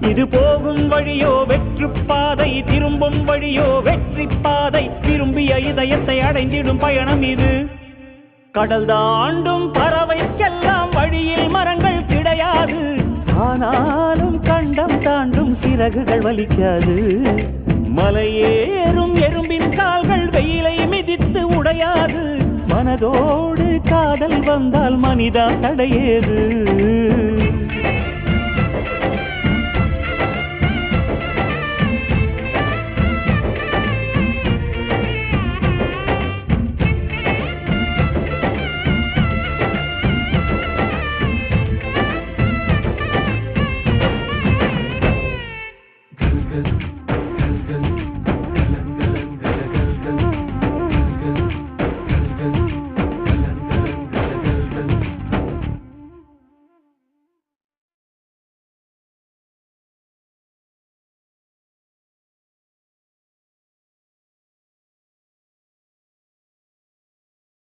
இது போகும் வழியோ வெற்று பாதை, திரும்பும் வழியோ வெற்றி பாதை, விரும்பிய இதயத்தை அடைந்திடும் பயணம் இது. கடல் தாண்டும் பறவைக்கெல்லாம் வழியில் மரங்கள் கிடையாது, ஆனாலும் கண்டம் தாண்டும் சிறகுகள் வலிக்காது. மலையேறும் எறும்பின் கால்கள் வெயிலை மிதித்து உடையாது, மனதோடு காதல் வந்தால் மனிதா தடையேது.